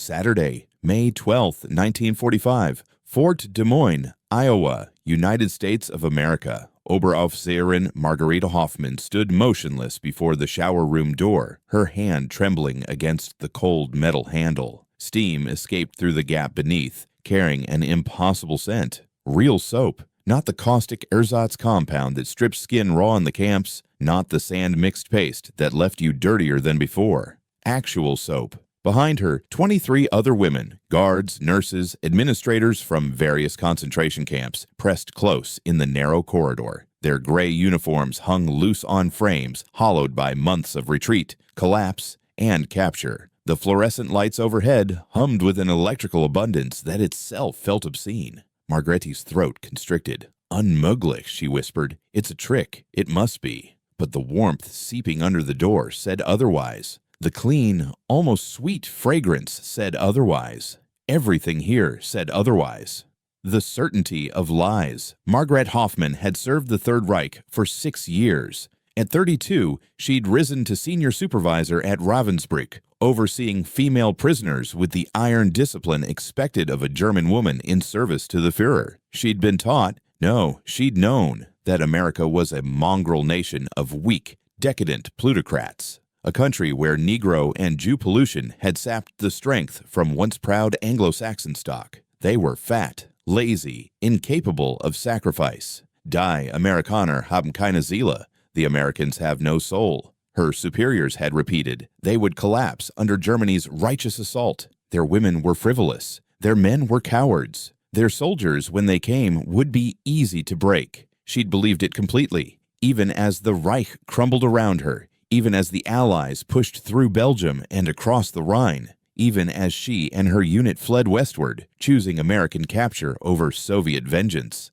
Saturday, May 12, 1945, Fort Des Moines, Iowa, United States of America. Oberaufseherin Margarete Hoffman stood motionless before the shower room door, her hand trembling against the cold metal handle. Steam escaped through the gap beneath, carrying an impossible scent. Real soap, not the caustic ersatz compound that strips skin raw in the camps, not the sand-mixed paste that left you dirtier than before. Actual soap. Behind her, 23 other women, guards, nurses, administrators from various concentration camps, pressed close in the narrow corridor. Their gray uniforms hung loose on frames, hollowed by months of retreat, collapse, and capture. The fluorescent lights overhead hummed with an electrical abundance that itself felt obscene. Margarete's throat constricted. "Unmöglich," she whispered. "It's a trick. It must be." But the warmth seeping under the door said otherwise. The clean, almost sweet fragrance said otherwise. Everything here said otherwise. The certainty of lies. Margarete Hoffman had served the Third Reich for 6 years. At 32, she'd risen to senior supervisor at Ravensbrück, overseeing female prisoners with the iron discipline expected of a German woman in service to the Führer. She'd been taught, no, she'd known, that America was a mongrel nation of weak, decadent plutocrats. A country where Negro and Jew pollution had sapped the strength from once proud Anglo-Saxon stock. They were fat, lazy, incapable of sacrifice. Die Amerikaner haben keine Seele. The Americans have no soul. Her superiors had repeated. They would collapse under Germany's righteous assault. Their women were frivolous. Their men were cowards. Their soldiers, when they came, would be easy to break. She'd believed it completely, even as the Reich crumbled around her, even as the Allies pushed through Belgium and across the Rhine, even as she and her unit fled westward, choosing American capture over Soviet vengeance.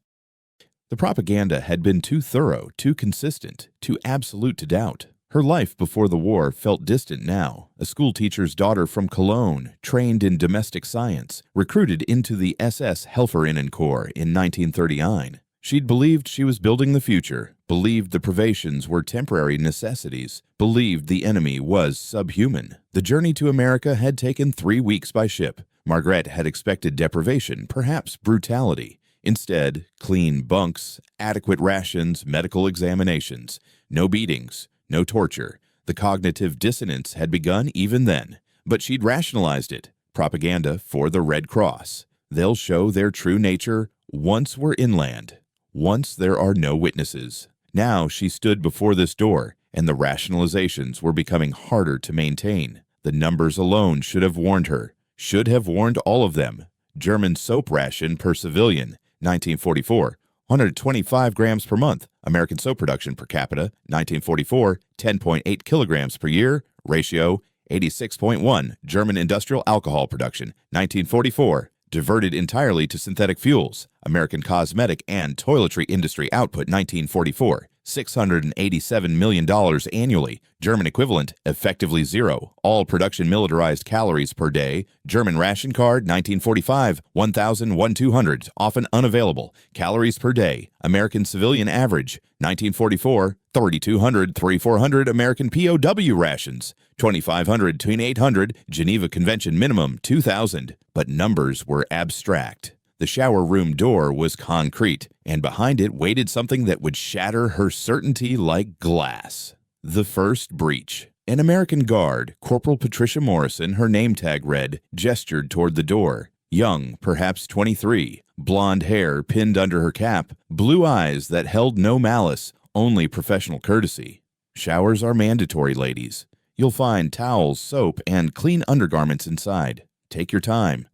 The propaganda had been too thorough, too consistent, too absolute to doubt. Her life before the war felt distant now. A schoolteacher's daughter from Cologne, trained in domestic science, recruited into the SS Helferinnen Corps in 1939. She'd believed she was building the future, believed the privations were temporary necessities, believed the enemy was subhuman. The journey to America had taken 3 weeks by ship. Margarete had expected deprivation, perhaps brutality. Instead, clean bunks, adequate rations, medical examinations, no beatings, no torture. The cognitive dissonance had begun even then, but she'd rationalized it. Propaganda for the Red Cross. They'll show their true nature once we're inland, once there are no witnesses. Now she stood before this door, and the rationalizations were becoming harder to maintain. The numbers alone should have warned her, should have warned all of them. German soap ration per civilian, 1944, 125 grams per month. American soap production per capita, 1944, 10.8 kilograms per year. Ratio, 86.1. German industrial alcohol production, 1944, diverted entirely to synthetic fuels. American cosmetic and toiletry industry output, 1944, $687 million annually. German equivalent, effectively zero. All production militarized calories per day. German ration card, 1945, 1,200, often unavailable. Calories per day. American civilian average, 1944, 3,200, 3,400 American POW rations. 2,500, 2,800, Geneva Convention minimum, 2,000. But numbers were abstract. The shower room door was concrete, and behind it waited something that would shatter her certainty like glass. The first breach. An American guard, Corporal Patricia Morrison, her name tag read, gestured toward the door. Young, perhaps 23, blonde hair pinned under her cap, blue eyes that held no malice, only professional courtesy. Showers are mandatory, ladies. You'll find towels, soap, and clean undergarments inside. Take your time.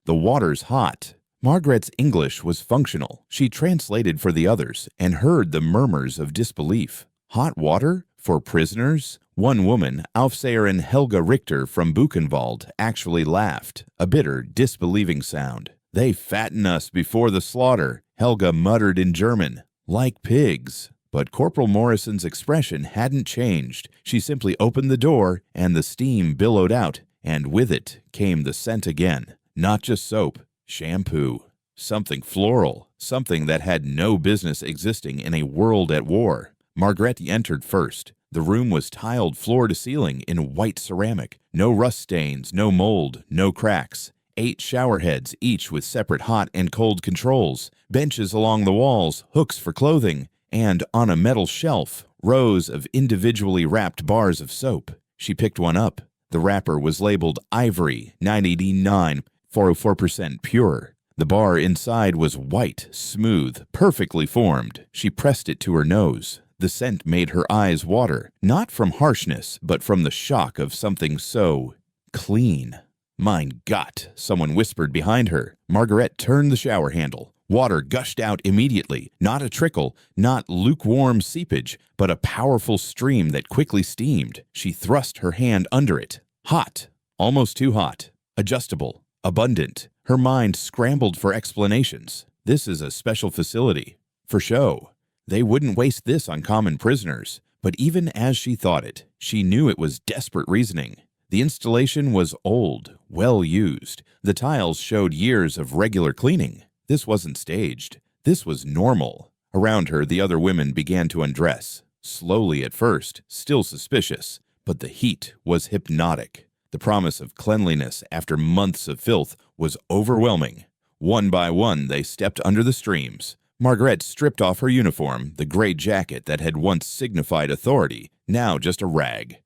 The water's hot. Margaret's English was functional. She translated for the others and heard the murmurs of disbelief. Hot water? For prisoners? One woman, Aufseherin Helga Richter from Buchenwald, actually laughed, a bitter, disbelieving sound. "They fatten us before the slaughter," Helga muttered in German. "Like pigs." But Corporal Morrison's expression hadn't changed. She simply opened the door, and the steam billowed out, and with it came the scent again. Not just soap. Shampoo. Something floral. Something that had no business existing in a world at war. Margarete entered first. The room was tiled floor to ceiling in white ceramic. No rust stains, no mold, no cracks. 8 shower heads, each with separate hot and cold controls, benches along the walls, hooks for clothing, and on a metal shelf, rows of individually wrapped bars of soap. She picked one up. The wrapper was labeled Ivory 989, 404% pure. The bar inside was white, smooth, perfectly formed. She pressed it to her nose. The scent made her eyes water, not from harshness, but from the shock of something so clean. "Mein Gott," someone whispered behind her. Margarete turned the shower handle. Water gushed out immediately, not a trickle, not lukewarm seepage, but a powerful stream that quickly steamed. She thrust her hand under it. Hot, almost too hot, adjustable, abundant. Her mind scrambled for explanations. This is a special facility. For show. They wouldn't waste this on common prisoners. But even as she thought it, she knew it was desperate reasoning. The installation was old, well used. The tiles showed years of regular cleaning. This wasn't staged. This was normal. Around her, the other women began to undress. Slowly at first, still suspicious. But the heat was hypnotic. The promise of cleanliness after months of filth was overwhelming. One by one, they stepped under the streams. Margarete stripped off her uniform, the gray jacket that had once signified authority, now just a rag.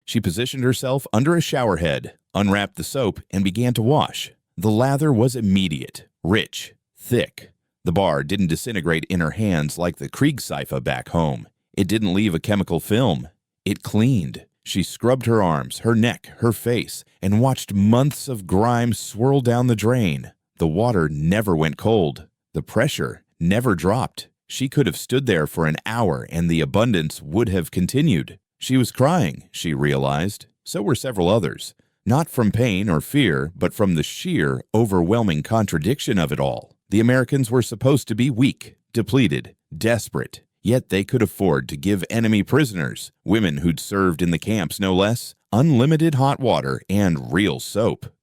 She positioned herself under a shower head, unwrapped the soap, and began to wash. The lather was immediate, rich, thick. The bar didn't disintegrate in her hands like the Kriegsseife back home. It didn't leave a chemical film. It cleaned. She scrubbed her arms, her neck, her face, and watched months of grime swirl down the drain. The water never went cold. The pressure never dropped. She could have stood there for an hour and the abundance would have continued. She was crying, she realized. So were several others. Not from pain or fear, but from the sheer, overwhelming contradiction of it all. The Americans were supposed to be weak, depleted, desperate. Yet they could afford to give enemy prisoners, women who'd served in the camps no less, unlimited hot water and real soap.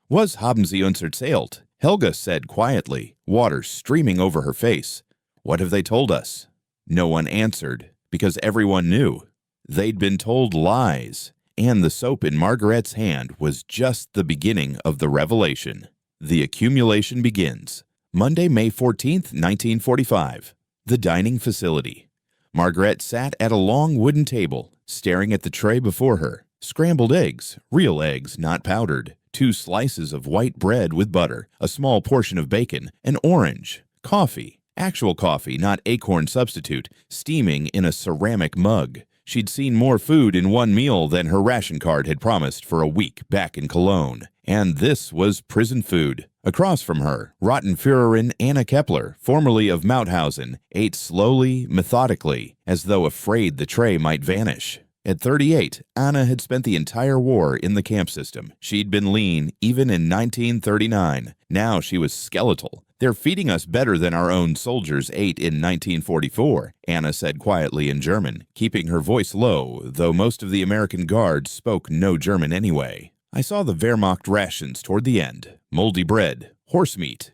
"Was haben Sie uns erzählt?" Helga said quietly, water streaming over her face. "What have they told us?" No one answered, because everyone knew. They'd been told lies, and the soap in Margarette's hand was just the beginning of the revelation. The accumulation begins. Monday, May 14th, 1945. The dining facility. Margarete sat at a long wooden table, staring at the tray before her. Scrambled eggs, real eggs, not powdered. 2 slices of white bread with butter, a small portion of bacon, an orange, coffee, actual coffee, not acorn substitute, steaming in a ceramic mug. She'd seen more food in one meal than her ration card had promised for a week back in Cologne. And this was prison food. Across from her, Rottenführerin Anna Kepler, formerly of Mauthausen, ate slowly, methodically, as though afraid the tray might vanish. At 38, Anna had spent the entire war in the camp system. She'd been lean even in 1939. Now she was skeletal. "They're feeding us better than our own soldiers ate in 1944, Anna said quietly in German, keeping her voice low, though most of the American guards spoke no German anyway. "I saw the Wehrmacht rations toward the end. Moldy bread, horse meat,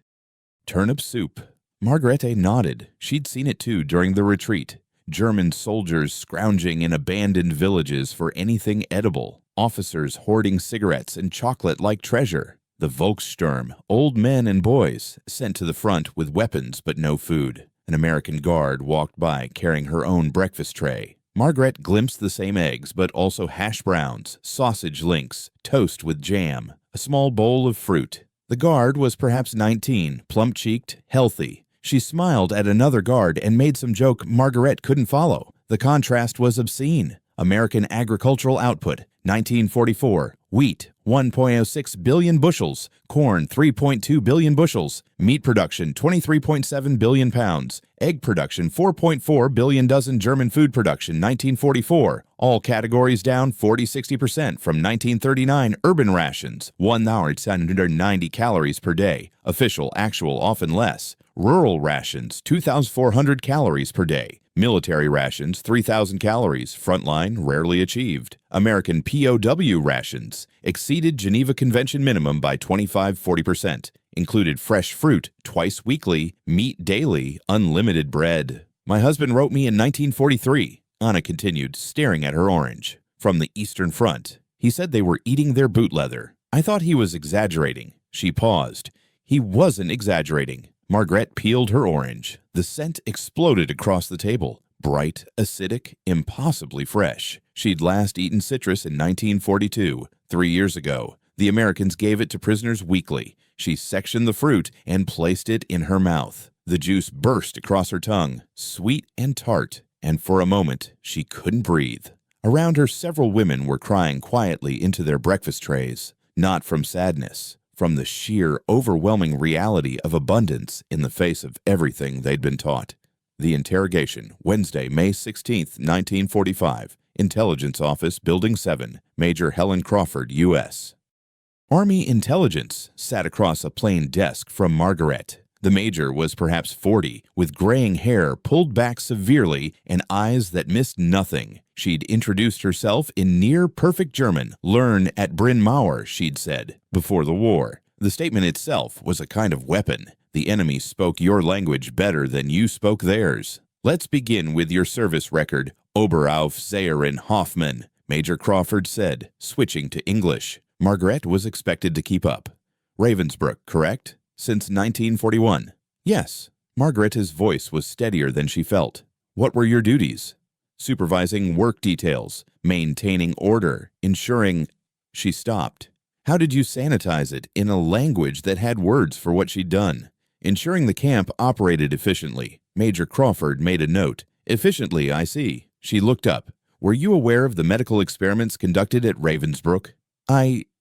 turnip soup." Margarete nodded. She'd seen it too during the retreat. German soldiers scrounging in abandoned villages for anything edible. Officers hoarding cigarettes and chocolate like treasure. The Volkssturm, old men and boys, sent to the front with weapons but no food. An American guard walked by carrying her own breakfast tray. Margarete glimpsed the same eggs, but also hash browns, sausage links, toast with jam, a small bowl of fruit. The guard was perhaps 19, plump-cheeked, healthy. She smiled at another guard and made some joke Margarete couldn't follow. The contrast was obscene. American agricultural output, 1944. Wheat, 1.06 billion bushels. Corn, 3.2 billion bushels. Meat production, 23.7 billion pounds. Egg production, 4.4 billion dozen. German food production, 1944. All categories down 40-60% from 1939. Urban rations, 1,690 calories per day. Official, actual, often less. Rural rations, 2,400 calories per day. Military rations, 3,000 calories. Frontline, rarely achieved. American POW rations exceeded Geneva Convention minimum by 25-40%. Included fresh fruit twice weekly, meat daily, unlimited bread. My husband wrote me in 1943. Anna continued, staring at her orange. From the Eastern Front. He said they were eating their boot leather. I thought he was exaggerating. She paused. He wasn't exaggerating. Margarete peeled her orange. The scent exploded across the table. Bright, acidic, impossibly fresh. She'd last eaten citrus in 1942, 3 years ago. The Americans gave it to prisoners weekly. She sectioned the fruit and placed it in her mouth. The juice burst across her tongue, sweet and tart, and for a moment she couldn't breathe. Around her, several women were crying quietly into their breakfast trays, not from sadness, from the sheer, overwhelming reality of abundance in the face of everything they'd been taught. The interrogation, Wednesday, May 16, 1945, Intelligence Office, Building 7, Major Helen Crawford, U.S. Army Intelligence sat across a plain desk from Margarete. The major was perhaps 40, with graying hair pulled back severely and eyes that missed nothing. She'd introduced herself in near-perfect German. Learn at Bryn Mawr, she'd said, before the war. The statement itself was a kind of weapon. The enemy spoke your language better than you spoke theirs. Let's begin with your service record, Oberaufseherin Hoffman, Major Crawford said, switching to English. Margarete was expected to keep up. Ravensbrück, correct? Since 1941. Yes. Margarete's voice was steadier than she felt. What were your duties? Supervising work details, maintaining order, ensuring... She stopped. How did you sanitize it in a language that had words for what she'd done? Ensuring the camp operated efficiently. Major Crawford made a note. Efficiently, I see. She looked up. Were you aware of the medical experiments conducted at Ravensbrück?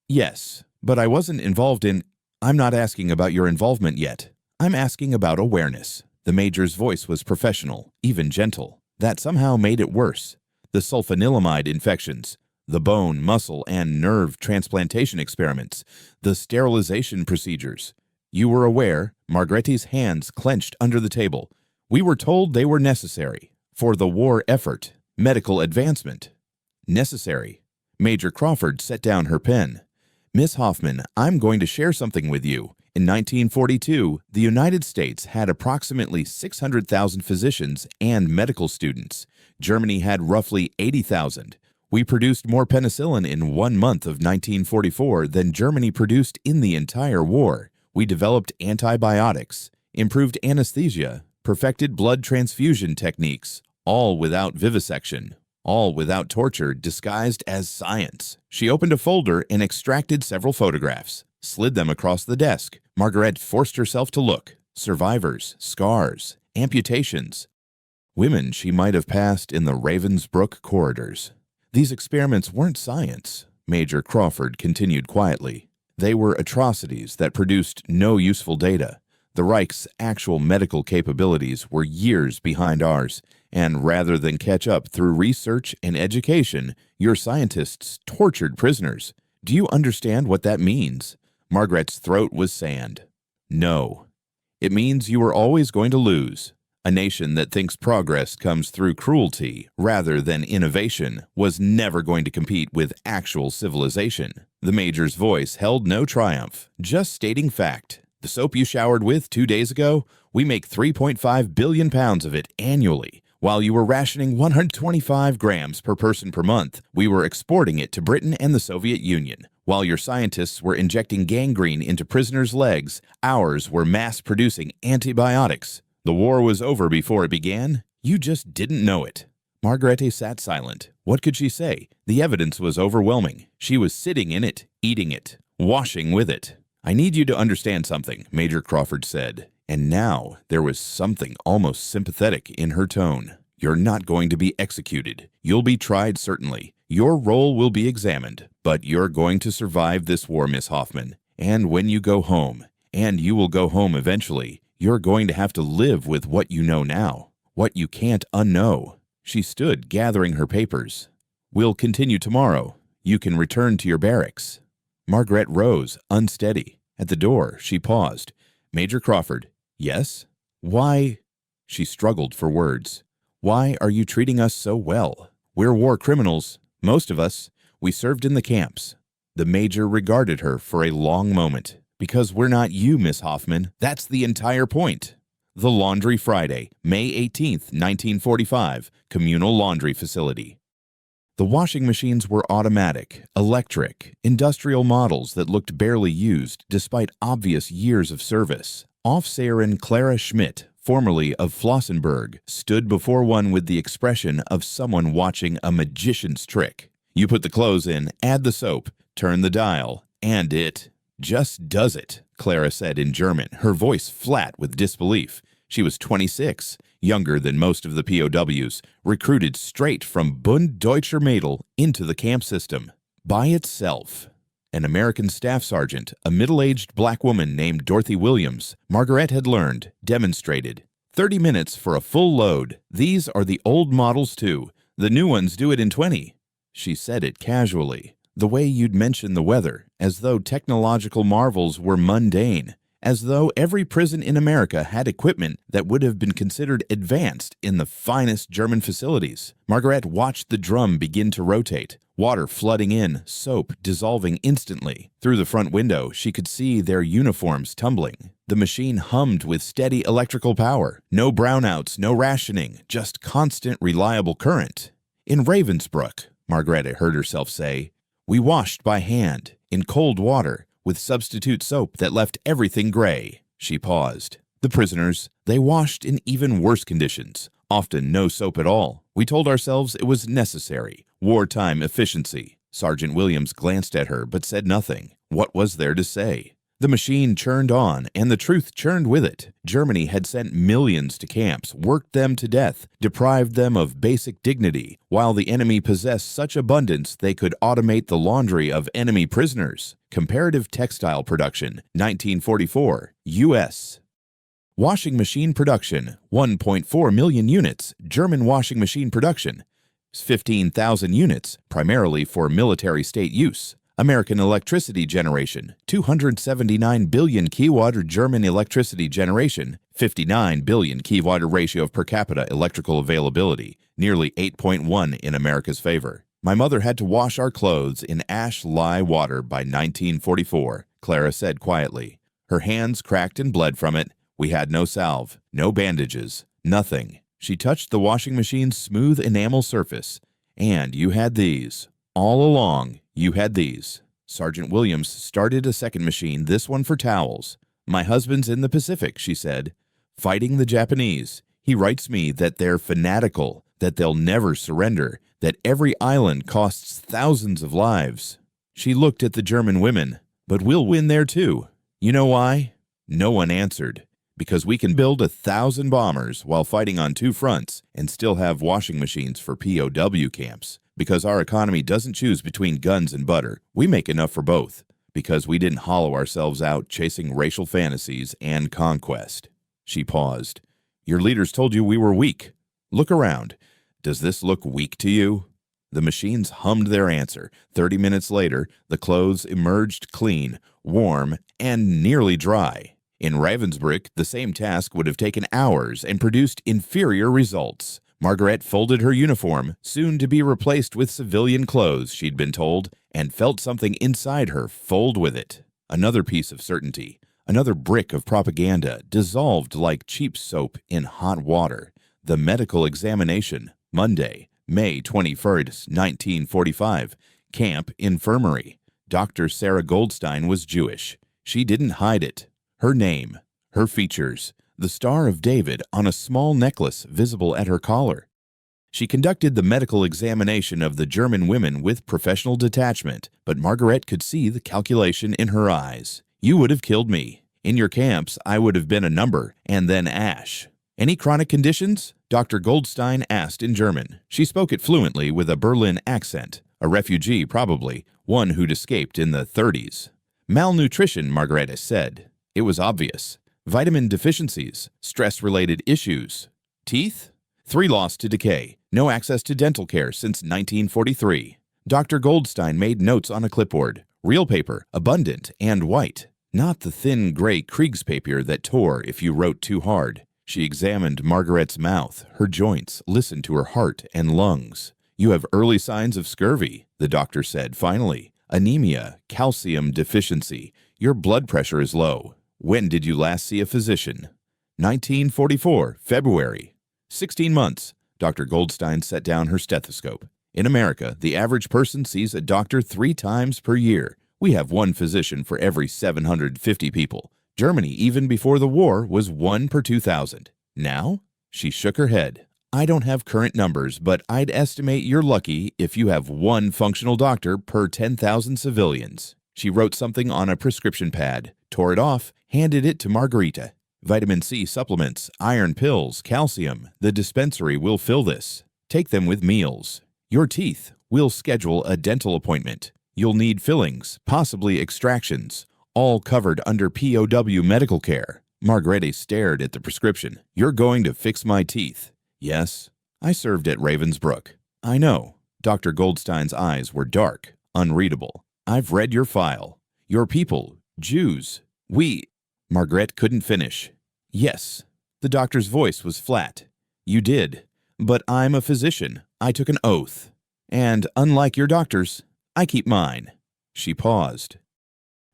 Yes, but I wasn't involved in... I'm not asking about your involvement yet. I'm asking about awareness. The major's voice was professional, even gentle. That somehow made it worse. The sulfanilamide infections, the bone, muscle, and nerve transplantation experiments, the sterilization procedures. You were aware, Margarete's hands clenched under the table. We were told they were necessary for the war effort, medical advancement. Necessary. Major Crawford set down her pen. Miss Hoffman, I'm going to share something with you. In 1942, the United States had approximately 600,000 physicians and medical students. Germany had roughly 80,000. We produced more penicillin in 1 month of 1944 than Germany produced in the entire war. We developed antibiotics, improved anesthesia, perfected blood transfusion techniques, all without vivisection. All without torture, disguised as science. She opened a folder and extracted several photographs, slid them across the desk. Margarete forced herself to look. Survivors, scars, amputations. Women she might have passed in the Ravensbrück corridors. These experiments weren't science, Major Crawford continued quietly. They were atrocities that produced no useful data. The Reich's actual medical capabilities were years behind ours, and rather than catch up through research and education, your scientists tortured prisoners. Do you understand what that means? Margarete's throat was sand. No. It means you are always going to lose. A nation that thinks progress comes through cruelty rather than innovation was never going to compete with actual civilization. The major's voice held no triumph, just stating fact. The soap you showered with 2 days ago, we make 3.5 billion pounds of it annually. While you were rationing 125 grams per person per month, we were exporting it to Britain and the Soviet Union. While your scientists were injecting gangrene into prisoners' legs, ours were mass-producing antibiotics. The war was over before it began. You just didn't know it. Margarete sat silent. What could she say? The evidence was overwhelming. She was sitting in it, eating it, washing with it. I need you to understand something, Major Crawford said. And now there was something almost sympathetic in her tone. You're not going to be executed. You'll be tried, certainly. Your role will be examined. But you're going to survive this war, Miss Hoffman. And when you go home, and you will go home eventually, you're going to have to live with what you know now, what you can't unknow. She stood, gathering her papers. We'll continue tomorrow. You can return to your barracks. Margarete rose, unsteady. At the door, she paused. Major Crawford. Yes? Why? She struggled for words. Why are you treating us so well? We're war criminals. Most of us. We served in the camps. The major regarded her for a long moment. Because we're not you, Miss Hoffman. That's the entire point. The Laundry Friday, May 18, 1945, communal laundry facility. The washing machines were automatic, electric, industrial models that looked barely used despite obvious years of service. Aufseherin Clara Schmidt, formerly of Flossenburg, stood before one with the expression of someone watching a magician's trick. You put the clothes in, add the soap, turn the dial, and it just does it, Clara said in German, her voice flat with disbelief. She was 26, younger than most of the POWs, recruited straight from Bund Deutscher Mädel into the camp system. By itself. An American staff sergeant, a middle-aged black woman named Dorothy Williams, Margarete had learned, demonstrated. 30 minutes for a full load. These are the old models too. The new ones do it in 20. She said it casually, the way you'd mention the weather, as though technological marvels were mundane, as though every prison in America had equipment that would have been considered advanced in the finest German facilities. Margarete watched the drum begin to rotate, water flooding in, soap dissolving instantly. Through the front window, she could see their uniforms tumbling. The machine hummed with steady electrical power. No brownouts, no rationing, just constant, reliable current. In Ravensbrück, Margarete heard herself say, we washed by hand, in cold water, with substitute soap that left everything gray. She paused. The prisoners, they washed in even worse conditions, often no soap at all. We told ourselves it was necessary, wartime efficiency. Sergeant Williams glanced at her but said nothing. What was there to say? The machine churned on, and the truth churned with it. Germany had sent millions to camps, worked them to death, deprived them of basic dignity, while the enemy possessed such abundance they could automate the laundry of enemy prisoners. Comparative Textile Production, 1944, U.S. Washing machine production, 1.4 million units. German washing machine production, 15,000 units, primarily for military state use. American electricity generation, 279 billion kilowatt. German electricity generation, 59 billion kilowatt ratio of per capita electrical availability, nearly 8.1 in America's favor. My mother had to wash our clothes in ash lye water by 1944, Clara said quietly. Her hands cracked and bled from it. We had no salve, no bandages, nothing. She touched the washing machine's smooth enamel surface. And you had these. All along, you had these. Sergeant Williams started a second machine, this one for towels. My husband's in the Pacific, she said, fighting the Japanese. He writes me that they're fanatical, that they'll never surrender, that every island costs thousands of lives. She looked at the German women. But we'll win there too. You know why? No one answered. Because we can build 1,000 bombers while fighting on two fronts and still have washing machines for POW camps. Because our economy doesn't choose between guns and butter. We make enough for both. Because we didn't hollow ourselves out chasing racial fantasies and conquest. She paused. Your leaders told you we were weak. Look around. Does this look weak to you? The machines hummed their answer. 30 minutes later, the clothes emerged clean, warm, and nearly dry. In Ravensbrück, the same task would have taken hours and produced inferior results. Margarete folded her uniform, soon to be replaced with civilian clothes, she'd been told, and felt something inside her fold with it. Another piece of certainty, another brick of propaganda, dissolved like cheap soap in hot water. The medical examination, Monday, May 21st, 1945. Camp Infirmary. Dr. Sarah Goldstein was Jewish. She didn't hide it. Her name, her features, the Star of David on a small necklace visible at her collar. She conducted the medical examination of the German women with professional detachment, but Margarete could see the calculation in her eyes. You would have killed me. In your camps, I would have been a number, and then ash. Any chronic conditions? Dr. Goldstein asked in German. She spoke it fluently with a Berlin accent. A refugee, probably, one who'd escaped in the 30s. Malnutrition, Margarete said. It was obvious. Vitamin deficiencies, stress-related issues. Teeth? 3 lost to decay. No access to dental care since 1943. Dr. Goldstein made notes on a clipboard. Real paper, abundant and white. Not the thin gray Kriegspapier that tore if you wrote too hard. She examined Margaret's mouth, her joints, listened to her heart and lungs. You have early signs of scurvy, the doctor said finally. Anemia, calcium deficiency. Your blood pressure is low. When did you last see a physician? 1944, February. 16 months. Dr. Goldstein set down her stethoscope. In America, the average person sees a doctor 3 times per year. We have 1 physician for every 750 people. Germany, even before the war, was 1 per 2,000. Now? She shook her head. I don't have current numbers, but I'd estimate you're lucky if you have 1 functional doctor per 10,000 civilians. She wrote something on a prescription pad, tore it off, handed it to Margarete. Vitamin C supplements, iron pills, calcium. The dispensary will fill this. Take them with meals. Your teeth. We'll schedule a dental appointment. You'll need fillings, possibly extractions, all covered under POW medical care. Margarete stared at the prescription. You're going to fix my teeth. Yes. I served at Ravensbrück. I know. Dr. Goldstein's eyes were dark, unreadable. I've read your file. Your people, Jews. Margarete couldn't finish. Yes. The doctor's voice was flat. You did. But I'm a physician. I took an oath. And unlike your doctors, I keep mine. She paused.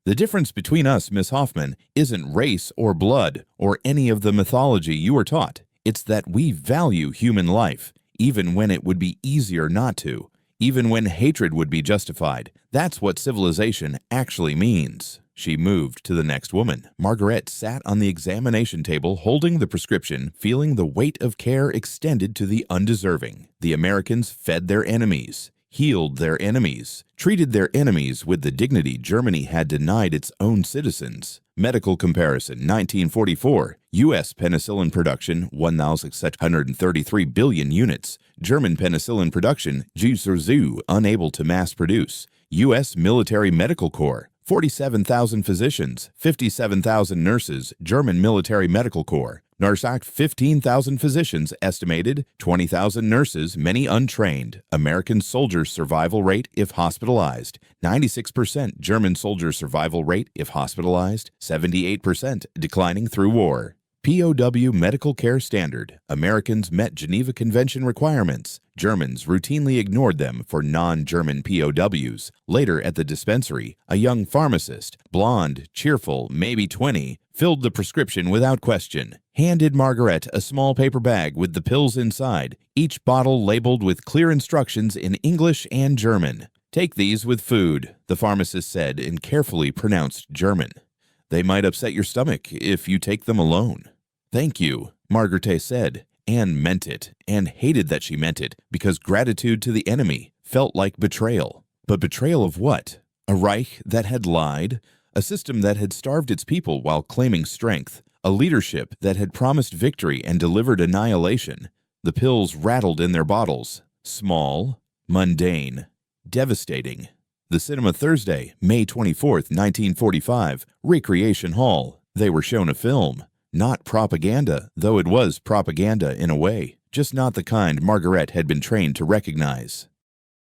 The difference between us, Miss Hoffman, isn't race or blood or any of the mythology you were taught. It's that we value human life, even when it would be easier not to, even when hatred would be justified. That's what civilization actually means. She moved to the next woman. Margarete sat on the examination table holding the prescription, feeling the weight of care extended to the undeserving. The Americans fed their enemies, healed their enemies, treated their enemies with the dignity Germany had denied its own citizens. Medical comparison, 1944. U.S. penicillin production, 1,633 billion units. German penicillin production, unable to mass produce. U.S. Military Medical Corps, 47,000 physicians, 57,000 nurses. German Military Medical Corps. NARSAC, 15,000 physicians estimated, 20,000 nurses, many untrained. American soldier survival rate if hospitalized, 96%. German soldier survival rate if hospitalized, 78%, declining through war. POW medical care standard. Americans met Geneva Convention requirements. Germans routinely ignored them for non-German POWs. Later at the dispensary, a young pharmacist, blonde, cheerful, maybe 20, filled the prescription without question, handed Margarete a small paper bag with the pills inside, each bottle labeled with clear instructions in English and German. Take these with food, the pharmacist said in carefully pronounced German. They might upset your stomach if you take them alone. Thank you, Margarete said, and meant it, and hated that she meant it, because gratitude to the enemy felt like betrayal. But betrayal of what? A Reich that had lied? A system that had starved its people while claiming strength? A leadership that had promised victory and delivered annihilation? The pills rattled in their bottles. Small, mundane, devastating. The Cinema Thursday, May 24th, 1945, Recreation Hall. They were shown a film. Not propaganda, though it was propaganda in a way, just not the kind Margarete had been trained to recognize.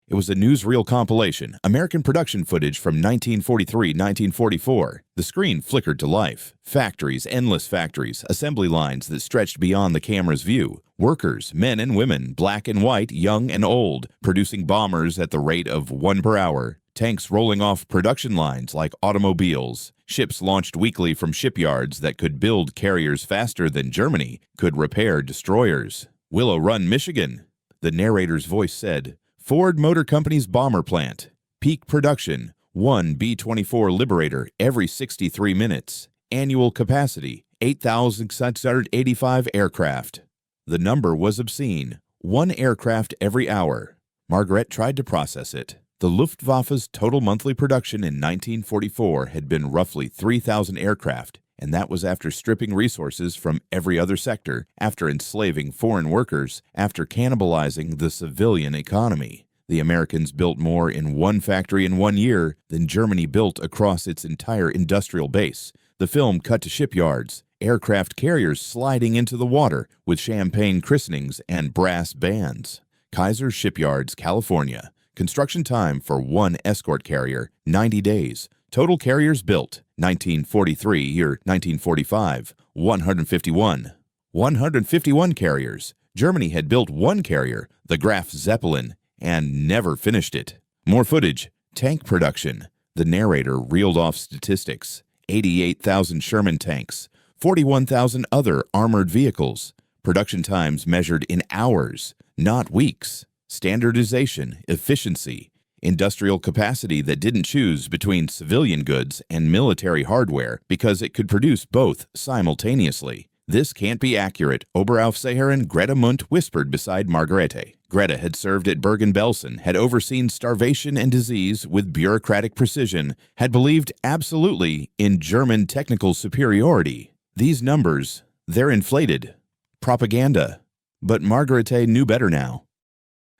It was a newsreel compilation, American production footage from 1943-1944. The screen flickered to life. Factories, endless factories, assembly lines that stretched beyond the camera's view. Workers, men and women, black and white, young and old, producing bombers at the rate of 1 per hour. Tanks rolling off production lines like automobiles. Ships launched weekly from shipyards that could build carriers faster than Germany could repair destroyers. Willow Run, Michigan, the narrator's voice said. Ford Motor Company's bomber plant. Peak production, 1 B-24 Liberator every 63 minutes. Annual capacity, 8,685 aircraft. The number was obscene. 1 aircraft every hour. Margarete tried to process it. The Luftwaffe's total monthly production in 1944 had been roughly 3,000 aircraft, and that was after stripping resources from every other sector, after enslaving foreign workers, after cannibalizing the civilian economy. The Americans built more in 1 factory in 1 year than Germany built across its entire industrial base. The film cut to shipyards, aircraft carriers sliding into the water with champagne christenings and brass bands. Kaiser Shipyards, California. Construction time for 1 escort carrier, 90 days. Total carriers built, 1943 or 1945, 151. 151 carriers. Germany had built 1 carrier, the Graf Zeppelin, and never finished it. More footage. Tank production. The narrator reeled off statistics. 88,000 Sherman tanks, 41,000 other armored vehicles. Production times measured in hours, not weeks. Standardization, efficiency, industrial capacity that didn't choose between civilian goods and military hardware because it could produce both simultaneously. This can't be accurate, Oberaufseherin Greta Mundt whispered beside Margarete. Greta had served at Bergen-Belsen, had overseen starvation and disease with bureaucratic precision, had believed absolutely in German technical superiority. These numbers, they're inflated. Propaganda. But Margarete knew better now.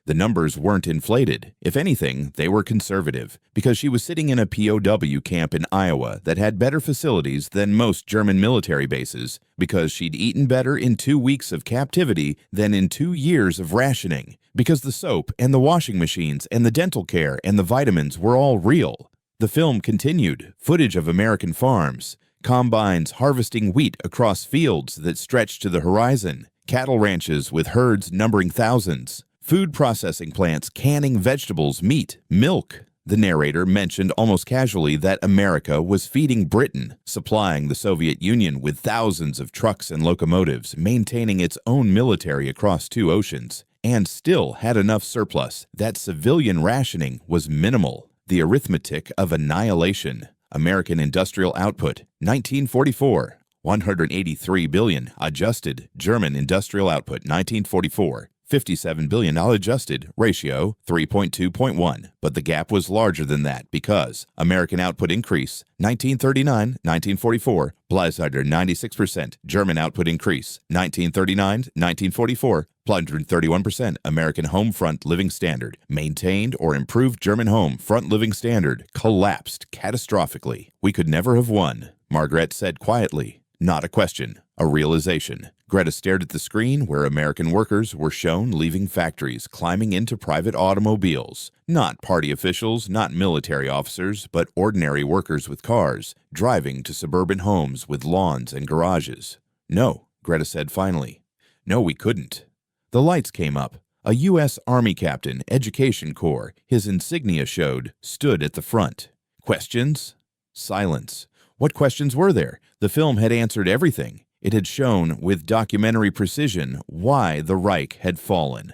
The numbers weren't inflated. If anything, they were conservative, because she was sitting in a POW camp in Iowa that had better facilities than most German military bases, because she'd eaten better in 2 weeks of captivity than in 2 years of rationing, because the soap and the washing machines and the dental care and the vitamins were all real. The film continued, footage of American farms, combines harvesting wheat across fields that stretched to the horizon, cattle ranches with herds numbering thousands, food processing plants canning vegetables, meat, milk. The narrator mentioned almost casually that America was feeding Britain, supplying the Soviet Union with thousands of trucks and locomotives, maintaining its own military across 2 oceans, and still had enough surplus that civilian rationing was minimal. The arithmetic of annihilation. American industrial output, 1944. 183 billion adjusted. German industrial output, 1944. 57 billion adjusted, ratio 3.2.1. But the gap was larger than that because American output increase 1939-1944 Bleiseiter 96%, German output increase 1939-1944 131%, American home front living standard maintained or improved. German home front living standard collapsed catastrophically. We could never have won, Margaret said quietly. Not a question, a realization. Greta stared at the screen where American workers were shown leaving factories, climbing into private automobiles. Not party officials, not military officers, but ordinary workers with cars, driving to suburban homes with lawns and garages. No, Greta said finally. No, we couldn't. The lights came up. A U.S. Army captain, Education Corps, his insignia showed, stood at the front. Questions? Silence. What questions were there? The film had answered everything. It had shown with documentary precision why the Reich had fallen.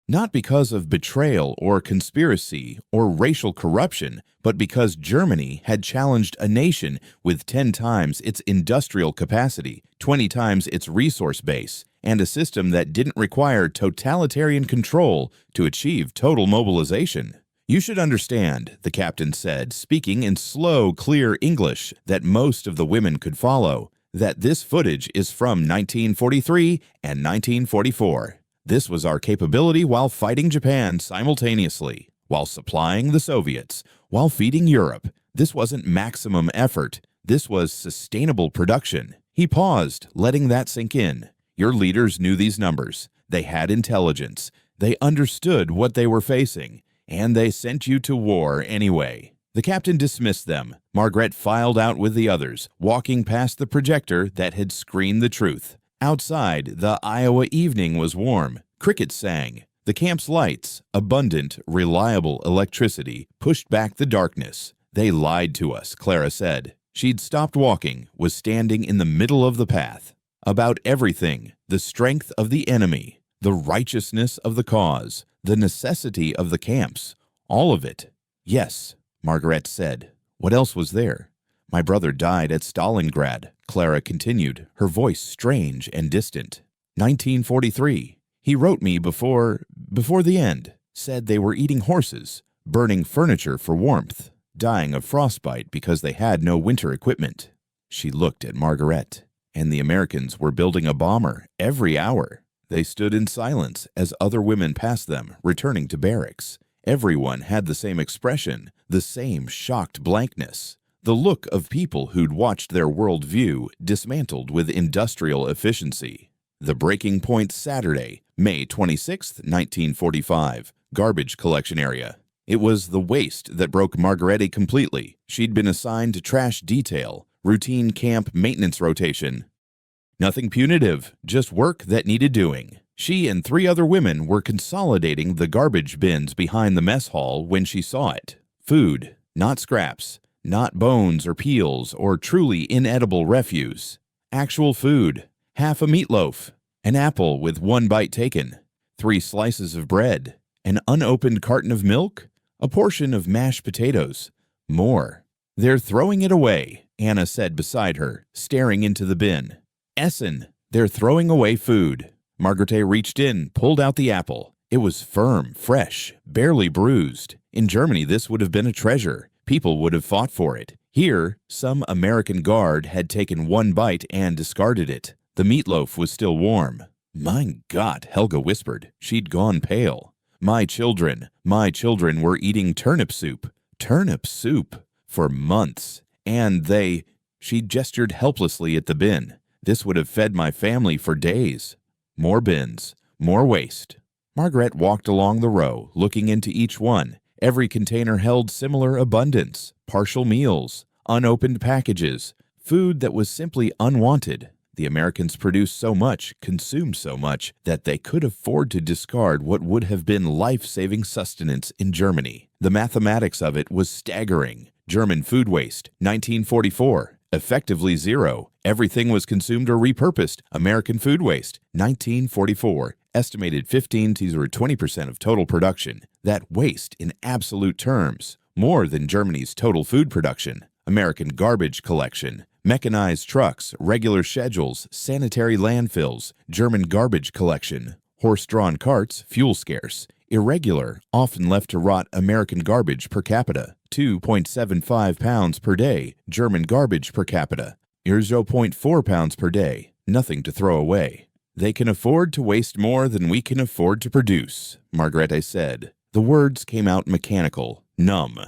Not because of betrayal or conspiracy or racial corruption, but because Germany had challenged a nation with 10 times its industrial capacity, 20 times its resource base, and a system that didn't require totalitarian control to achieve total mobilization. You should understand, the captain said, speaking in slow, clear English that most of the women could follow, that this footage is from 1943 and 1944. This was our capability while fighting Japan simultaneously, while supplying the Soviets, while feeding Europe. This wasn't maximum effort. This was sustainable production. He paused, letting that sink in. Your leaders knew these numbers. They had intelligence. They understood what they were facing. And they sent you to war anyway. The captain dismissed them. Margaret filed out with the others, walking past the projector that had screened the truth. Outside, the Iowa evening was warm. Crickets sang. The camp's lights, abundant, reliable electricity, pushed back the darkness. They lied to us, Clara said. She'd stopped walking, was standing in the middle of the path. About everything, the strength of the enemy, the righteousness of the cause, the necessity of the camps, all of it. Yes, Margaret said. What else was there? My brother died at Stalingrad, Clara continued, her voice strange and distant. 1943. He wrote me before the end, said they were eating horses, burning furniture for warmth, dying of frostbite because they had no winter equipment. She looked at Margaret, and the Americans were building a bomber every hour. They stood in silence as other women passed them, returning to barracks. Everyone had the same expression, the same shocked blankness, the look of people who'd watched their worldview dismantled with industrial efficiency. The Breaking Point Saturday, May 26, 1945, garbage collection area. It was the waste that broke Margarete completely. She'd been assigned to trash detail, routine camp maintenance rotation. Nothing punitive, just work that needed doing. She and 3 other women were consolidating the garbage bins behind the mess hall when she saw it. Food, not scraps, not bones or peels or truly inedible refuse. actual food, half a meatloaf, an apple with one bite taken, 3 slices of bread, an unopened carton of milk, a portion of mashed potatoes, more. "They're throwing it away," Anna said beside her, staring into the bin. "Essen, they're throwing away food." Margarete reached in, pulled out the apple. It was firm, fresh, barely bruised. In Germany, this would have been a treasure. People would have fought for it. Here, some American guard had taken one bite and discarded it. The meatloaf was still warm. "Mein Gott," Helga whispered. She'd gone pale. My children were eating turnip soup." Turnip soup! For months. And she gestured helplessly at the bin. "This would have fed my family for days." More bins, more waste. Margaret walked along the row, looking into each one. Every container held similar abundance: partial meals, unopened packages, food that was simply unwanted. The Americans produced so much, consumed so much, that they could afford to discard what would have been life-saving sustenance in Germany. The mathematics of it was staggering. German food waste, 1944, effectively zero. Everything was consumed or repurposed. American food waste, 1944, estimated 15 to 20% of total production. That waste in absolute terms, more than Germany's total food production. American garbage collection, mechanized trucks, regular schedules, sanitary landfills, German garbage collection, horse-drawn carts, fuel scarce, irregular, often left to rot American garbage per capita, 2.75 pounds per day, German garbage per capita, 0.4 pounds per day, nothing to throw away. "They can afford to waste more than we can afford to produce," Margarete said. The words came out mechanical, numb.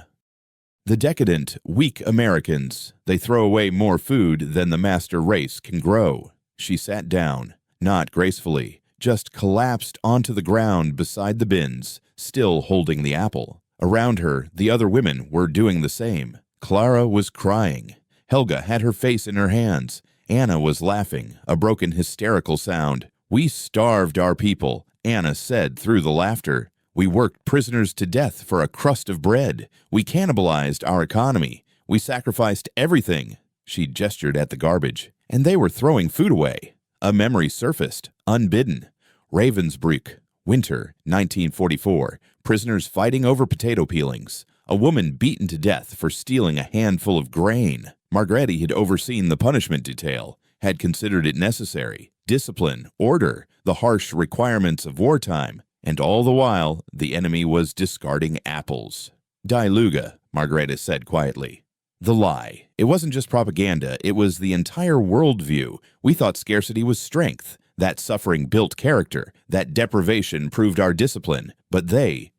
"The decadent, weak Americans, they throw away more food than the master race can grow." She sat down, not gracefully, just collapsed onto the ground beside the bins, still holding the apple. Around her, the other women were doing the same. Clara was crying. Helga had her face in her hands. Anna was laughing, a broken hysterical sound. "We starved our people," Anna said through the laughter. "We worked prisoners to death for a crust of bread. We cannibalized our economy. We sacrificed everything." She gestured at the garbage. "And they were throwing food away." A memory surfaced, unbidden. Ravensbrück, winter, 1944. Prisoners fighting over potato peelings. A woman beaten to death for stealing a handful of grain. Margarete had overseen the punishment detail, had considered it necessary. Discipline, order, the harsh requirements of wartime. And all the while, the enemy was discarding apples. "Die Lüge," Margarete said quietly. The lie. It wasn't just propaganda, it was the entire worldview. We thought scarcity was strength. That suffering built character. That deprivation proved our discipline. But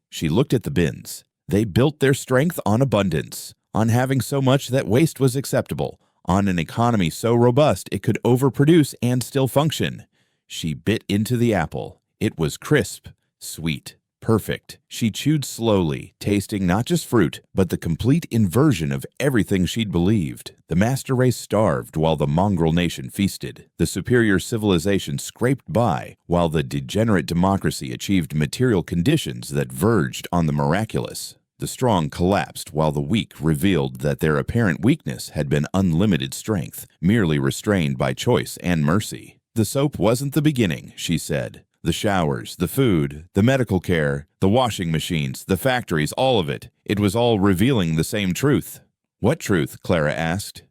she looked at the bins. They built their strength on abundance, on having so much that waste was acceptable, on an economy so robust it could overproduce and still function. She bit into the apple. It was crisp, sweet, perfect. She chewed slowly, tasting not just fruit, but the complete inversion of everything she'd believed. The master race starved while the mongrel nation feasted. The superior civilization scraped by while the degenerate democracy achieved material conditions that verged on the miraculous. The strong collapsed while the weak revealed that their apparent weakness had been unlimited strength, merely restrained by choice and mercy. "The soap wasn't the beginning," she said. "The showers, the food, the medical care, the washing machines, the factories, all of it. It was all revealing the same truth." "What truth?" Clara asked.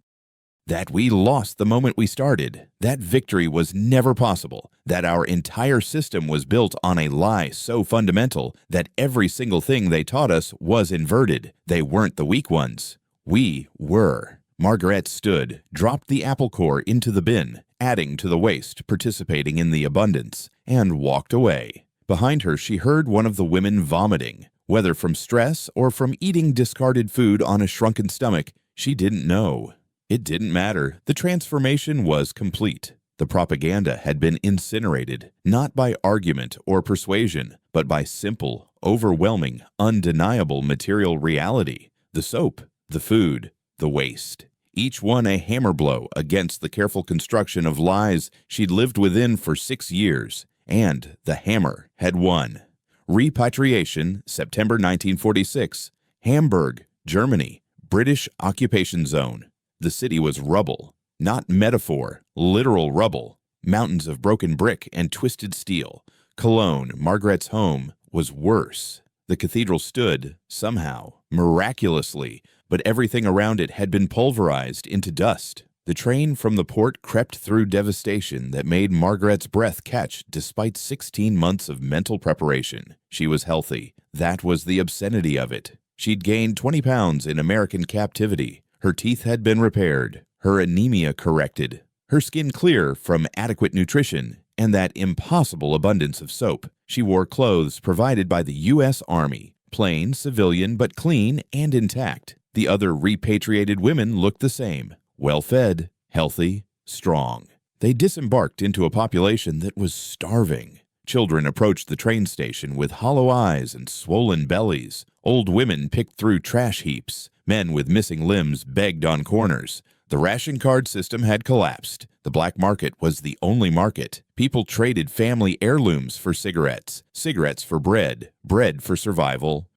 "That we lost the moment we started. That victory was never possible. That our entire system was built on a lie so fundamental that every single thing they taught us was inverted. They weren't the weak ones. We were." Margarete stood, dropped the apple core into the bin, adding to the waste, participating in the abundance, and walked away. Behind her, she heard one of the women vomiting. Whether from stress or from eating discarded food on a shrunken stomach, she didn't know. It didn't matter. The transformation was complete. The propaganda had been incinerated, not by argument or persuasion, but by simple, overwhelming, undeniable material reality. The soap, the food, the waste. Each one a hammer blow against the careful construction of lies she'd lived within for 6 years. And the hammer had won. Repatriation, September 1946. Hamburg, Germany, British occupation zone. The city was rubble. Not metaphor, literal rubble. Mountains of broken brick and twisted steel. Cologne, Margarette's home, was worse. The cathedral stood, somehow, miraculously, but everything around it had been pulverized into dust. The train from the port crept through devastation that made Margarette's breath catch despite 16 months of mental preparation. She was healthy. That was the obscenity of it. She'd gained 20 pounds in American captivity. Her teeth had been repaired, her anemia corrected, her skin clear from adequate nutrition and that impossible abundance of soap. She wore clothes provided by the U.S. Army, plain, civilian, but clean and intact. The other repatriated women looked the same, well-fed, healthy, strong. They disembarked into a population that was starving. Children approached the train station with hollow eyes and swollen bellies. Old women picked through trash heaps. Men with missing limbs begged on corners. The ration card system had collapsed. The black market was the only market. People traded family heirlooms for cigarettes, cigarettes for bread, bread for survival.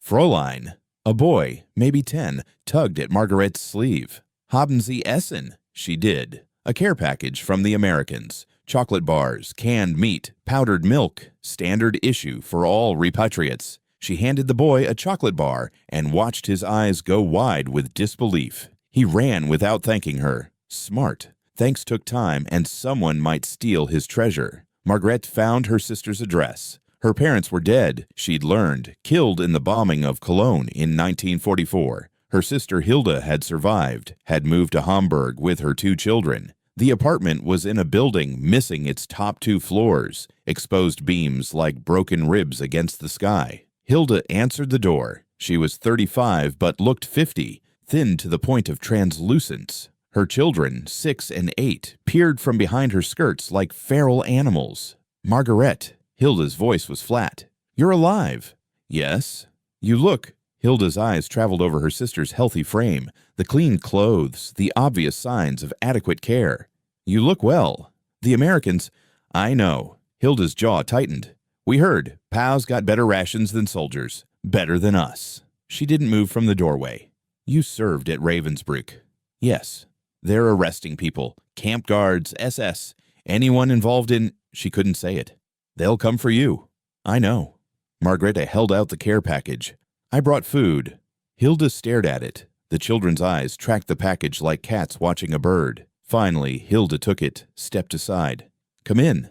Fräulein, a boy, maybe 10, tugged at Margarette's sleeve. Haben Sie Essen? She did. A care package from the Americans. Chocolate bars, canned meat, powdered milk, standard issue for all repatriates. She handed the boy a chocolate bar and watched his eyes go wide with disbelief. He ran without thanking her. Smart. Thanks took time, and someone might steal his treasure. Margarete found her sister's address. Her parents were dead, she'd learned, killed in the bombing of Cologne in 1944. Her sister Hilda had survived, had moved to Hamburg with her 2 children. The apartment was in a building missing its top 2 floors, exposed beams like broken ribs against the sky. Hilda answered the door. She was 35 but looked 50, thin to the point of translucence. Her children, 6 and 8, peered from behind her skirts like feral animals. Margarete, Hilda's voice was flat. You're alive. Yes. You look. Hilda's eyes traveled over her sister's healthy frame, the clean clothes, the obvious signs of adequate care. You look well. The Americans, I know. Hilda's jaw tightened. We heard. POWs got better rations than soldiers. Better than us. She didn't move from the doorway. You served at Ravensbrück. Yes. They're arresting people. Camp guards, SS. Anyone involved in... She couldn't say it. They'll come for you. I know. Margarete held out the care package. I brought food. Hilda stared at it. The children's eyes tracked the package like cats watching a bird. Finally, Hilda took it, stepped aside. Come in.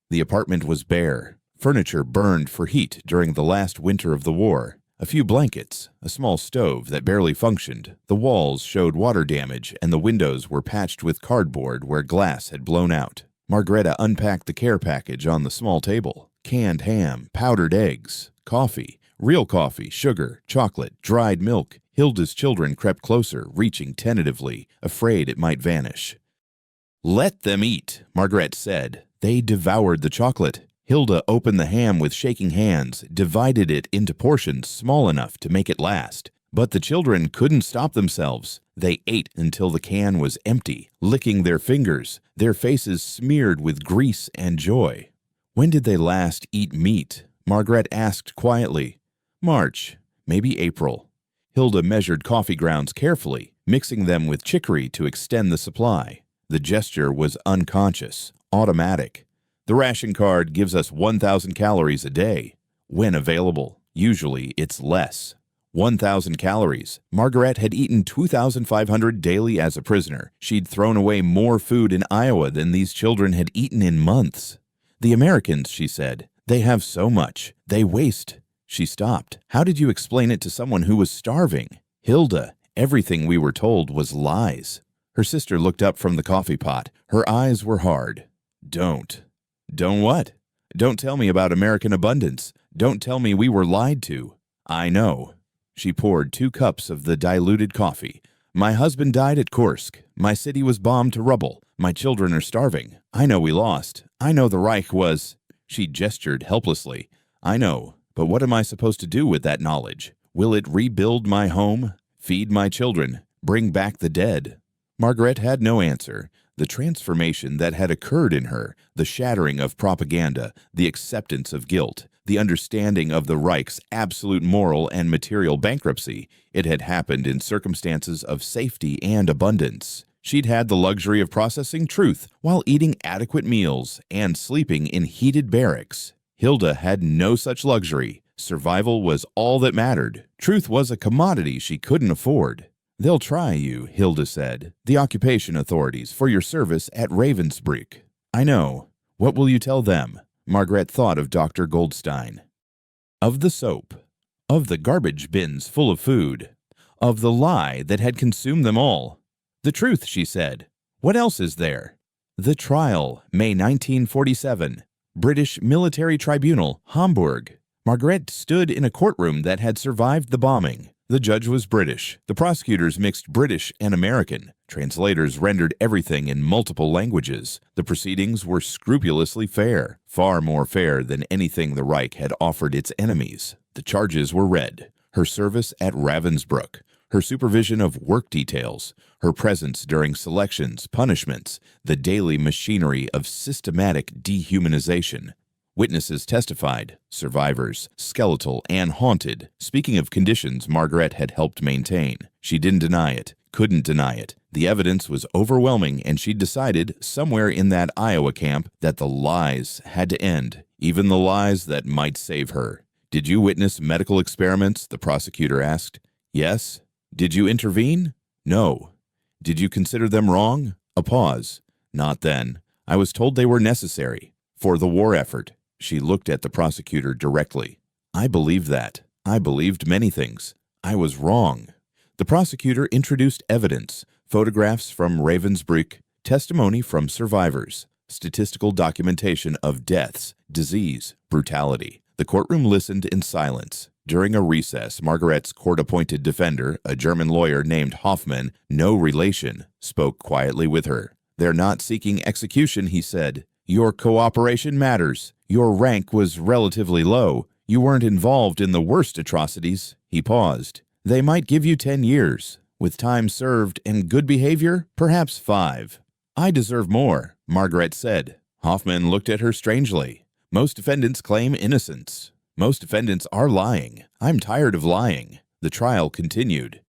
The apartment was bare. Furniture burned for heat during the last winter of the war. A few blankets, a small stove that barely functioned. The walls showed water damage, and the windows were patched with cardboard where glass had blown out. Margarete unpacked the care package on the small table. Canned ham, powdered eggs, coffee, real coffee, sugar, chocolate, dried milk. Hilda's children crept closer, reaching tentatively, afraid it might vanish. Let them eat, Margarete said. They devoured the chocolate. Hilda opened the ham with shaking hands, divided it into portions small enough to make it last. But the children couldn't stop themselves. They ate until the can was empty, licking their fingers, their faces smeared with grease and joy. When did they last eat meat? Margarete asked quietly. March, maybe April. Hilda measured coffee grounds carefully, mixing them with chicory to extend the supply. The gesture was unconscious, automatic. The ration card gives us 1,000 calories a day. When available, usually it's less. 1,000 calories. Margarete had eaten 2,500 daily as a prisoner. She'd thrown away more food in Iowa than these children had eaten in months. The Americans, she said, they have so much. They waste. She stopped. How did you explain it to someone who was starving? Hilda, everything we were told was lies. Her sister looked up from the coffee pot. Her eyes were hard. Don't. Don't what? Don't tell me about American abundance. Don't tell me we were lied to. I know. She poured 2 cups of the diluted coffee. My husband died at Kursk. My city was bombed to rubble. My children are starving. I know we lost. I know the Reich was... She gestured helplessly. I know, but what am I supposed to do with that knowledge? Will it rebuild my home? Feed my children? Bring back the dead? Margarete had no answer. The transformation that had occurred in her, the shattering of propaganda, the acceptance of guilt, the understanding of the Reich's absolute moral and material bankruptcy, it had happened in circumstances of safety and abundance. She'd had the luxury of processing truth while eating adequate meals and sleeping in heated barracks. Hilda had no such luxury. Survival was all that mattered. Truth was a commodity she couldn't afford. "They'll try you," Hilda said, "the occupation authorities, for your service at Ravensbrück." "I know. What will you tell them?" Margaret thought of Dr. Goldstein. Of the soap. Of the garbage bins full of food. Of the lie that had consumed them all. "The truth," she said. "What else is there?" The trial, May 1947. British Military Tribunal, Hamburg. Margaret stood in a courtroom that had survived the bombing. The judge was British. The prosecutors mixed British and American. Translators rendered everything in multiple languages. The proceedings were scrupulously fair, far more fair than anything the Reich had offered its enemies. The charges were read: her service at Ravensbrück, her supervision of work details, her presence during selections, punishments, the daily machinery of systematic dehumanization. Witnesses testified, survivors, skeletal and haunted, speaking of conditions Margaret had helped maintain. She didn't deny it, couldn't deny it. The evidence was overwhelming, and she decided, somewhere in that Iowa camp, that the lies had to end, even the lies that might save her. "Did you witness medical experiments?" the prosecutor asked. "Yes." "Did you intervene?" "No." "Did you consider them wrong?" A pause. "Not then. I was told they were necessary for the war effort." She looked at the prosecutor directly. "I believed that. I believed many things. I was wrong." The prosecutor introduced evidence, photographs from Ravensbrück, testimony from survivors, statistical documentation of deaths, disease, brutality. The courtroom listened in silence. During a recess, Margaret's court-appointed defender, a German lawyer named Hoffman, no relation, spoke quietly with her. "They're not seeking execution," he said. "Your cooperation matters. Your rank was relatively low. You weren't involved in the worst atrocities." He paused. "They might give you 10 years. With time served and good behavior, perhaps 5. "I deserve more," Margaret said. Hoffman looked at her strangely. "Most defendants claim innocence. Most defendants are lying. I'm tired of lying." The trial continued.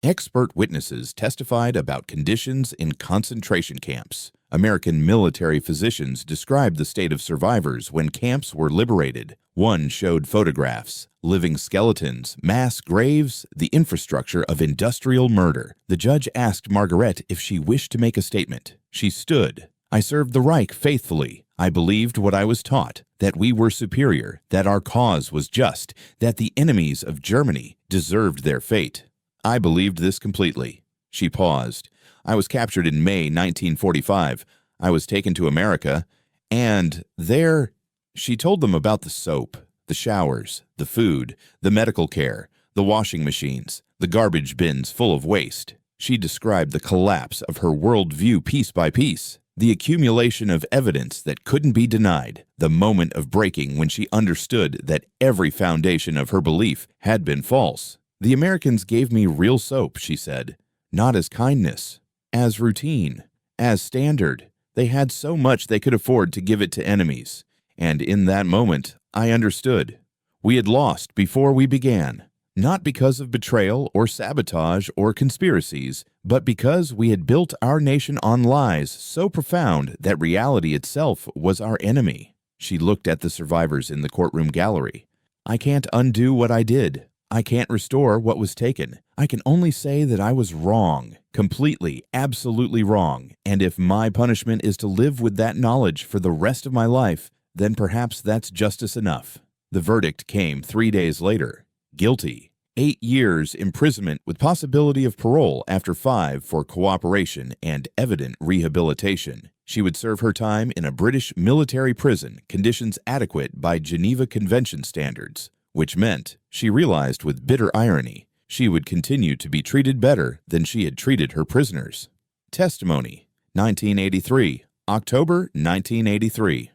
Expert witnesses testified about conditions in concentration camps. American military physicians described the state of survivors when camps were liberated. One showed photographs, living skeletons, mass graves, the infrastructure of industrial murder. The judge asked Margaret if she wished to make a statement. She stood. "I served the Reich faithfully. I believed what I was taught, that we were superior, that our cause was just, that the enemies of Germany deserved their fate. I believed this completely." She paused. "I was captured in May 1945. I was taken to America, and there—" She told them about the soap, the showers, the food, the medical care, the washing machines, the garbage bins full of waste. She described the collapse of her worldview piece by piece, the accumulation of evidence that couldn't be denied, the moment of breaking when she understood that every foundation of her belief had been false. "The Americans gave me real soap," she said, "not as kindness, as routine, as standard. They had so much they could afford to give it to enemies. And in that moment, I understood. We had lost before we began, not because of betrayal or sabotage or conspiracies, but because we had built our nation on lies so profound that reality itself was our enemy." She looked at the survivors in the courtroom gallery. "I can't undo what I did. I can't restore what was taken. I can only say that I was wrong, completely, absolutely wrong, and if my punishment is to live with that knowledge for the rest of my life, then perhaps that's justice enough." The verdict came 3 days later. Guilty. 8 years imprisonment with possibility of parole after 5 for cooperation and evident rehabilitation. She would serve her time in a British military prison, conditions adequate by Geneva Convention standards, which meant, she realized with bitter irony, she would continue to be treated better than she had treated her prisoners. Testimony. 1983. October 1983.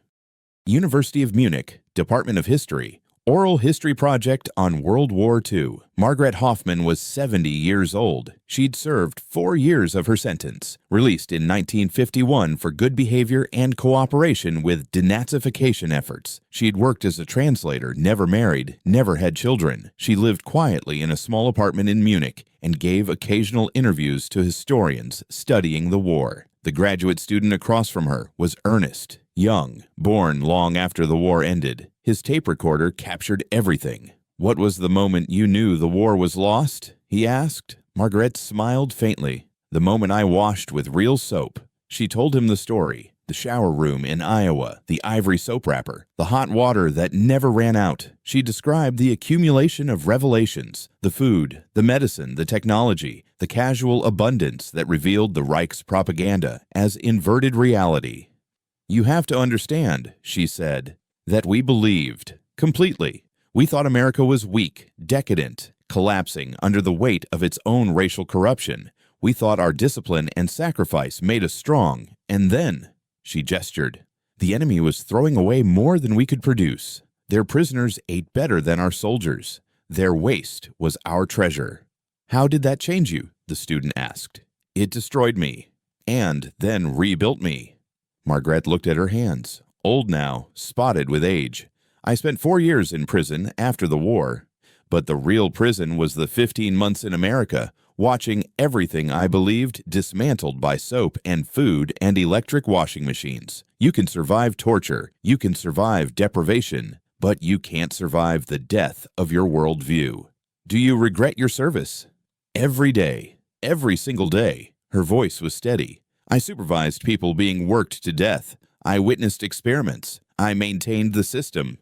University of Munich, Department of History, Oral History Project on World War II. Margarete Hoffman was 70 years old. She'd served 4 years of her sentence. Released in 1951 for good behavior and cooperation with denazification efforts. She'd worked as a translator, never married, never had children. She lived quietly in a small apartment in Munich and gave occasional interviews to historians studying the war. The graduate student across from her was Ernest, young, born long after the war ended. His tape recorder captured everything. "What was the moment you knew the war was lost?" he asked. Margarete smiled faintly. "The moment I washed with real soap." She told him the story. The shower room in Iowa, the ivory soap wrapper, the hot water that never ran out. She described the accumulation of revelations, the food, the medicine, the technology, the casual abundance that revealed the Reich's propaganda as inverted reality. "You have to understand," she said, "that we believed completely. We thought America was weak, decadent, collapsing under the weight of its own racial corruption. We thought our discipline and sacrifice made us strong. And then," she gestured, "the enemy was throwing away more than we could produce. Their prisoners ate better than our soldiers. Their waste was our treasure." "How did that change you?" the student asked. "It destroyed me, and then rebuilt me." Margarete looked at her hands, old now, spotted with age. "I spent 4 years in prison after the war, but the real prison was the 15 months in America, watching everything I believed dismantled by soap and food and electric washing machines. You can survive torture, you can survive deprivation, but you can't survive the death of your worldview. Do you regret your service?" "Every day, every single day." Her voice was steady. "I supervised people being worked to death. I witnessed experiments. I maintained the system.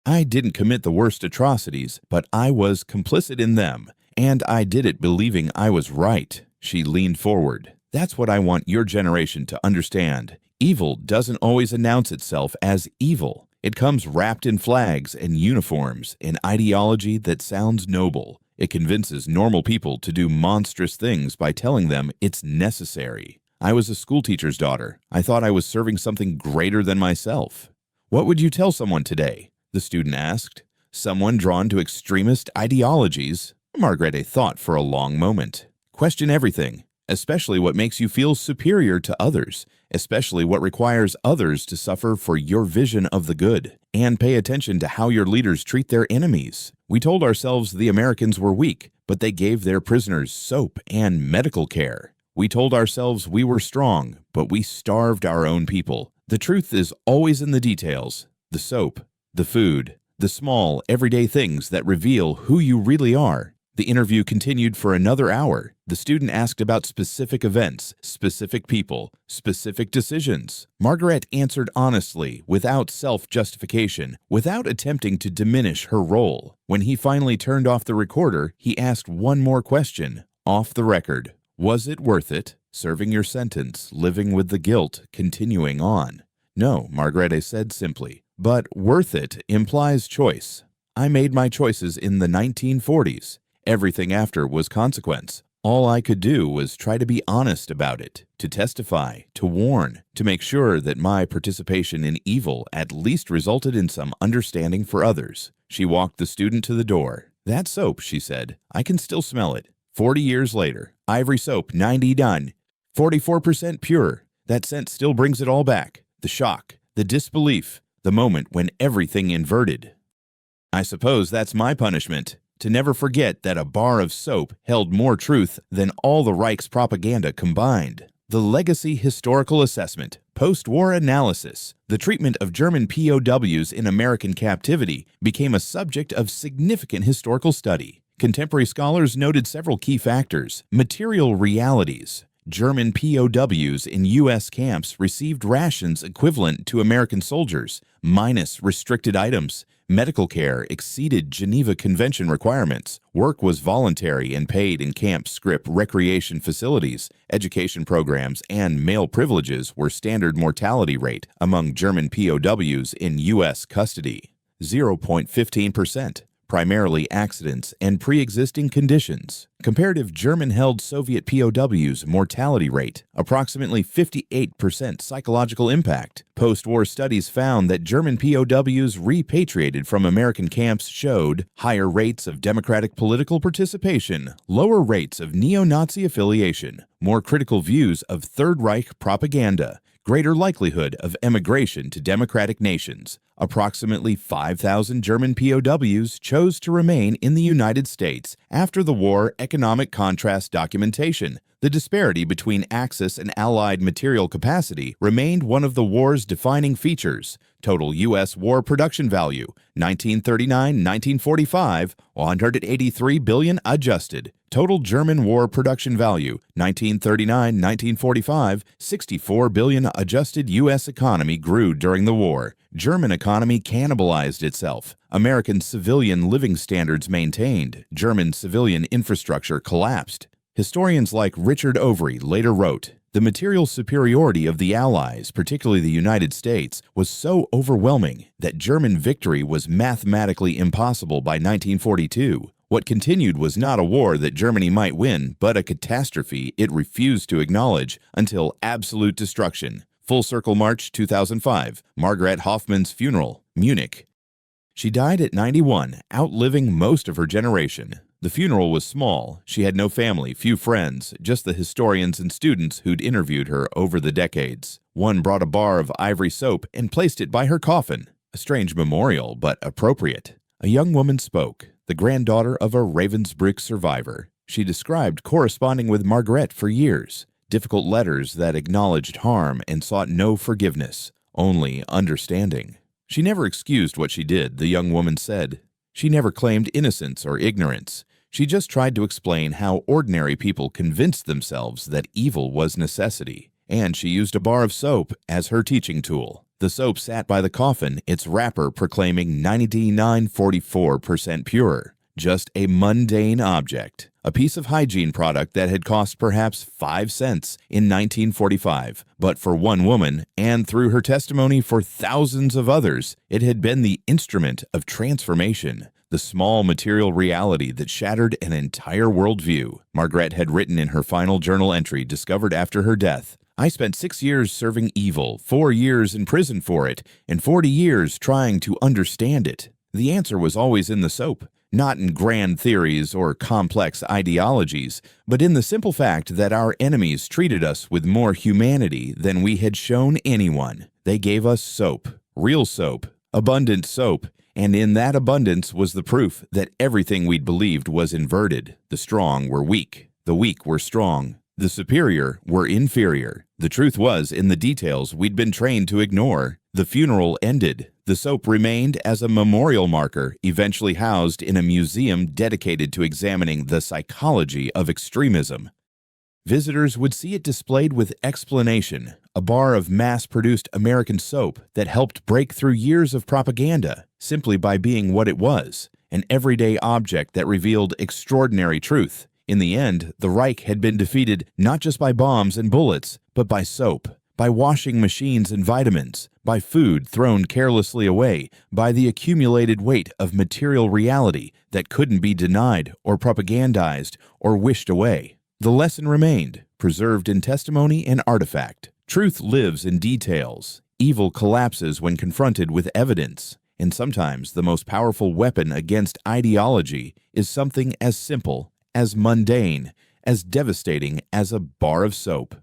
I didn't commit the worst atrocities, but I was complicit in them, and I did it believing I was right." She leaned forward. "That's what I want your generation to understand. Evil doesn't always announce itself as evil. It comes wrapped in flags and uniforms, an ideology that sounds noble. It convinces normal people to do monstrous things by telling them it's necessary. I was a schoolteacher's daughter. I thought I was serving something greater than myself." "What would you tell someone today?" the student asked. "Someone drawn to extremist ideologies?" Margarete thought for a long moment. "Question everything, especially what makes you feel superior to others, especially what requires others to suffer for your vision of the good, and pay attention to how your leaders treat their enemies. We told ourselves the Americans were weak, but they gave their prisoners soap and medical care. We told ourselves we were strong, but we starved our own people. The truth is always in the details, the soap, the food, the small, everyday things that reveal who you really are." The interview continued for another hour. The student asked about specific events, specific people, specific decisions. Margarete answered honestly, without self-justification, without attempting to diminish her role. When he finally turned off the recorder, he asked one more question, off the record. "Was it worth it, serving your sentence, living with the guilt, continuing on?" "No," Margarete said simply. "But worth it implies choice. I made my choices in the 1940s. Everything after was consequence. All I could do was try to be honest about it, to testify, to warn, to make sure that my participation in evil at least resulted in some understanding for others." She walked the student to the door. "That soap," she said, "I can still smell it. 40 years later. Ivory soap, 99, 44% pure. That scent still brings it all back. The shock, the disbelief, the moment when everything inverted. I suppose that's my punishment, to never forget that a bar of soap held more truth than all the Reich's propaganda combined." The Legacy Historical Assessment, Post-War Analysis, the treatment of German POWs in American captivity, became a subject of significant historical study. Contemporary scholars noted several key factors: material realities. German POWs in U.S. camps received rations equivalent to American soldiers, minus restricted items. Medical care exceeded Geneva Convention requirements. Work was voluntary and paid in camp scrip recreation facilities. Education programs and male privileges were standard mortality rate among German POWs in U.S. custody. 0.15%. primarily accidents and pre-existing conditions. Comparative German-held Soviet POWs mortality rate, approximately 58% psychological impact. Post-war studies found that German POWs repatriated from American camps showed higher rates of democratic political participation, lower rates of neo-Nazi affiliation, more critical views of Third Reich propaganda, greater likelihood of emigration to democratic nations. Approximately 5,000 German POWs chose to remain in the United States after the war. Economic contrast documentation. The disparity between Axis and Allied material capacity remained one of the war's defining features. Total U.S. war production value, 1939-1945, $183 billion adjusted. Total German war production value, 1939-1945, $64 billion adjusted. U.S. economy grew during the war. German economy cannibalized itself. American civilian living standards maintained. German civilian infrastructure collapsed. Historians like Richard Overy later wrote, "The material superiority of the Allies, particularly the United States, was so overwhelming that German victory was mathematically impossible by 1942. What continued was not a war that Germany might win, but a catastrophe it refused to acknowledge until absolute destruction." Full Circle March 2005, Margarete Hoffman's funeral, Munich. She died at 91, outliving most of her generation. The funeral was small. She had no family, few friends, just the historians and students who'd interviewed her over the decades. One brought a bar of ivory soap and placed it by her coffin. A strange memorial, but appropriate. A young woman spoke, the granddaughter of a Ravensbrück survivor. She described corresponding with Margarete for years. Difficult letters that acknowledged harm and sought no forgiveness, only understanding. She never excused what she did, the young woman said. She never claimed innocence or ignorance. She just tried to explain how ordinary people convinced themselves that evil was necessity. And she used a bar of soap as her teaching tool. The soap sat by the coffin, its wrapper proclaiming 99.44% pure. Just a mundane object, a piece of hygiene product that had cost perhaps 5 cents in 1945. But for one woman, and through her testimony for thousands of others, it had been the instrument of transformation, the small material reality that shattered an entire worldview. Margarete had written in her final journal entry discovered after her death, "I spent 6 years serving evil, 4 years in prison for it, and 40 years trying to understand it." The answer was always in the soap. Not in grand theories or complex ideologies, but in the simple fact that our enemies treated us with more humanity than we had shown anyone. They gave us soap, real soap, abundant soap, and in that abundance was the proof that everything we'd believed was inverted. The strong were weak, the weak were strong, the superior were inferior. The truth was in the details we'd been trained to ignore. The funeral ended. The soap remained as a memorial marker, eventually housed in a museum dedicated to examining the psychology of extremism. Visitors would see it displayed with explanation, a bar of mass-produced American soap that helped break through years of propaganda simply by being what it was, an everyday object that revealed extraordinary truth. In the end, the Reich had been defeated not just by bombs and bullets, but by soap, by washing machines and vitamins, by food thrown carelessly away, by the accumulated weight of material reality that couldn't be denied or propagandized or wished away. The lesson remained, preserved in testimony and artifact. Truth lives in details. Evil collapses when confronted with evidence. And sometimes the most powerful weapon against ideology is something as simple, as mundane, as devastating as a bar of soap.